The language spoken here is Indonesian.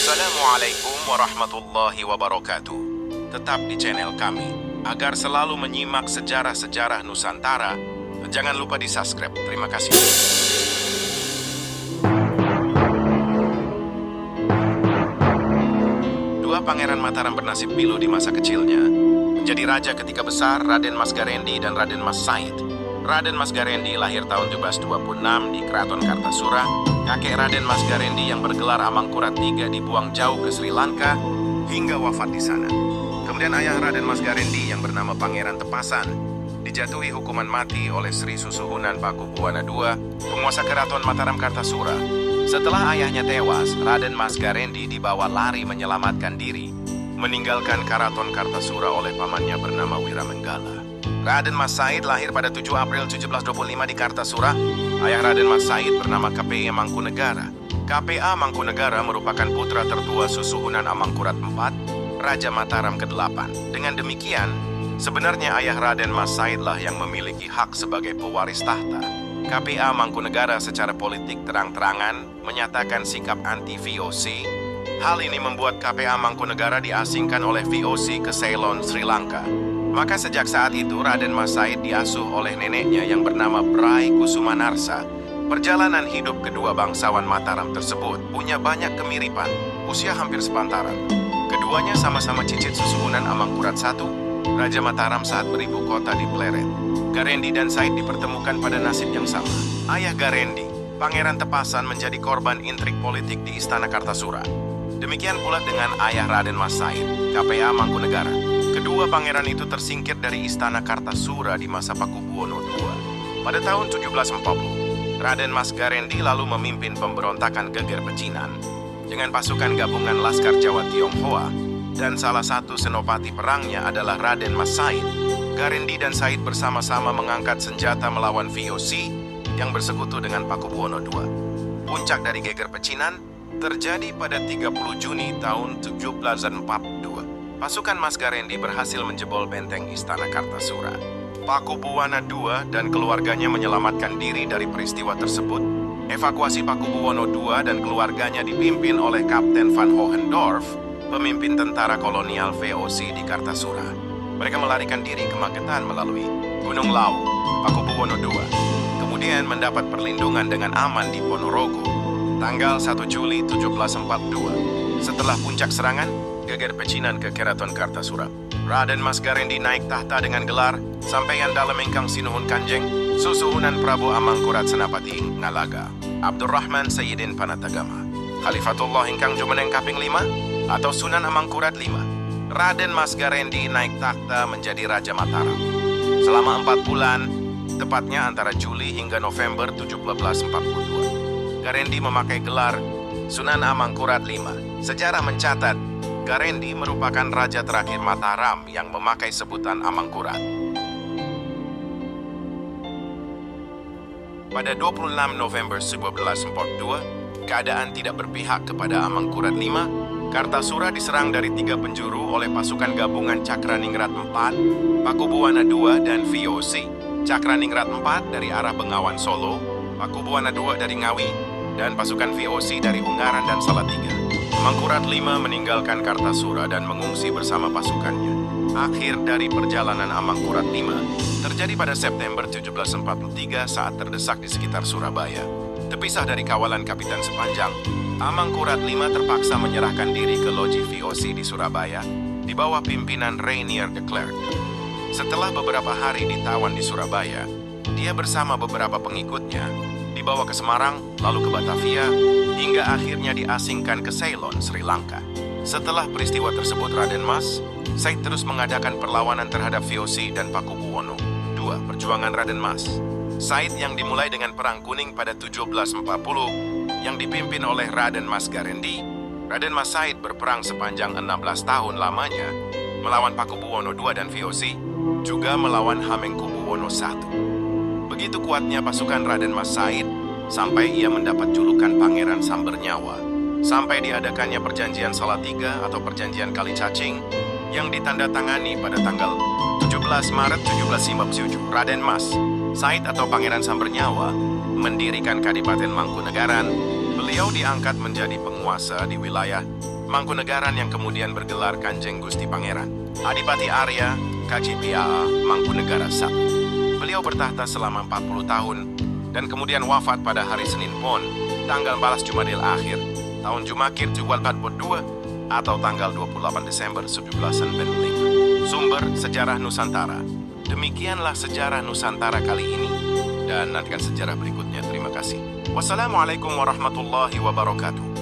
Assalamualaikum warahmatullahi wabarakatuh. Tetap di channel kami agar selalu menyimak sejarah-sejarah Nusantara. Jangan lupa di subscribe. Terima kasih. Dua pangeran Mataram bernasib pilu di masa kecilnya. Menjadi raja ketika besar, Raden Mas Garendi dan Raden Mas Said. Raden Mas Garendi lahir tahun 1726 di Keraton Kartasura. Kakek Raden Mas Garendi yang bergelar Amangkurat III dibuang jauh ke Sri Lanka hingga wafat di sana. Kemudian ayah Raden Mas Garendi yang bernama Pangeran Tepasan dijatuhi hukuman mati oleh Sri Susuhunan Pakubuwana II, penguasa Keraton Mataram Kartasura. Setelah ayahnya tewas, Raden Mas Garendi dibawa lari menyelamatkan diri, meninggalkan Keraton Kartasura oleh pamannya bernama Wiramenggala. Raden Mas Said lahir pada 7 April 1725 di Kartasura. Ayah Raden Mas Said bernama KPA Mangkunegara. KPA Mangkunegara merupakan putra tertua Susuhunan Amangkurat IV, Raja Mataram ke-8. Dengan demikian, sebenarnya ayah Raden Mas Said lah yang memiliki hak sebagai pewaris tahta. KPA Mangkunegara secara politik terang-terangan menyatakan sikap anti-VOC. Hal ini membuat KPA Mangkunegara diasingkan oleh VOC ke Ceylon, Sri Lanka. Maka sejak saat itu Raden Mas Said diasuh oleh neneknya yang bernama Brai Kusumanarsa. Perjalanan hidup kedua bangsawan Mataram tersebut punya banyak kemiripan, usia hampir sepantaran. Keduanya sama-sama cicit Susuhunan Amangkurat I, Raja Mataram saat beribu kota di Pleret. Garendi dan Said dipertemukan pada nasib yang sama. Ayah Garendi, Pangeran Tepasan, menjadi korban intrik politik di Istana Kartasura. Demikian pula dengan ayah Raden Mas Said, KPA Mangkunegara. Kedua pangeran itu tersingkir dari Istana Kartasura di masa Pakubuwono II. Pada tahun 1740, Raden Mas Garendi lalu memimpin pemberontakan Geger Pecinan dengan pasukan gabungan Laskar Jawa Tionghoa, dan salah satu senopati perangnya adalah Raden Mas Said. Garendi dan Said bersama-sama mengangkat senjata melawan VOC yang bersekutu dengan Pakubuwono II. Puncak dari Geger Pecinan terjadi pada 30 Juni tahun 1742. Pasukan Mas Garendi berhasil menjebol benteng Istana Kartasura. Pakubuwana II dan keluarganya menyelamatkan diri dari peristiwa tersebut. Evakuasi Pakubuwono II dan keluarganya dipimpin oleh Kapten Van Hohendorf, pemimpin tentara kolonial VOC di Kartasura. Mereka melarikan diri ke Magetan melalui Gunung Lawu, Pakubuwono II. Kemudian mendapat perlindungan dengan aman di Ponorogo, tanggal 1 Juli 1742. Setelah puncak serangan, Geger Pecinan ke Keraton Kartasura. Raden Mas Garendi naik tahta dengan gelar Sampaian Dalem Ingkang Sinuhun Kanjeng Susuhunan Prabu Amangkurat Senapati Ngalaga Abdurrahman Sayyidin Panatagama Khalifatullah Ingkang Jumeneng Kaping 5 atau Sunan Amangkurat V. Raden Mas Garendi naik tahta menjadi Raja Mataram. Selama 4 bulan, tepatnya antara Juli hingga November 1742, Garendi memakai gelar Sunan Amangkurat V. Sejarah mencatat Garendi merupakan raja terakhir Mataram yang memakai sebutan Amangkurat. Pada 26 November 1742, keadaan tidak berpihak kepada Amangkurat V. Kartasura diserang dari 3 penjuru oleh pasukan gabungan Cakraningrat IV, Pakubuwana II, dan VOC. Cakraningrat IV dari arah Bengawan Solo, Pakubuwana II dari Ngawi, dan pasukan VOC dari Ungaran dan Salatiga. Amangkurat V meninggalkan Kartasura dan mengungsi bersama pasukannya. Akhir dari perjalanan Amangkurat V terjadi pada September 1743 saat terdesak di sekitar Surabaya. Terpisah dari kawalan Kapitan Sepanjang, Amangkurat V terpaksa menyerahkan diri ke loji VOC di Surabaya di bawah pimpinan Rainier de Klerk. Setelah beberapa hari ditawan di Surabaya, dia bersama beberapa pengikutnya dibawa ke Semarang, lalu ke Batavia, hingga akhirnya diasingkan ke Ceylon, Sri Lanka. Setelah peristiwa tersebut, Raden Mas Said terus mengadakan perlawanan terhadap VOC dan Pakubuwono II. Perjuangan Raden Mas Said yang dimulai dengan Perang Kuning pada 1740 yang dipimpin oleh Raden Mas Garendi. Raden Mas Said berperang sepanjang 16 tahun lamanya melawan Pakubuwono II dan VOC, juga melawan Hamengkubuwono I. Begitu kuatnya pasukan Raden Mas Said sampai ia mendapat julukan Pangeran Sambernyawa, sampai diadakannya Perjanjian Salatiga atau Perjanjian Kalicacing yang ditandatangani pada tanggal 17 Maret 1757. Raden Mas Said atau Pangeran Sambernyawa mendirikan Kadipaten Mangkunegaran. Beliau diangkat menjadi penguasa di wilayah Mangkunegaran yang kemudian bergelar Kanjeng Gusti Pangeran. Adipati Arya KJPAA Mangkunegara I. Beliau bertahta selama 40 tahun dan kemudian wafat pada hari Senin Pon, tanggal 14 Jumadil Akhir, tahun Jumakir 2042 atau tanggal 28 Desember 1795. Sumber Sejarah Nusantara. Demikianlah sejarah Nusantara kali ini, dan nantikan sejarah berikutnya. Terima kasih. Wassalamualaikum warahmatullahi wabarakatuh.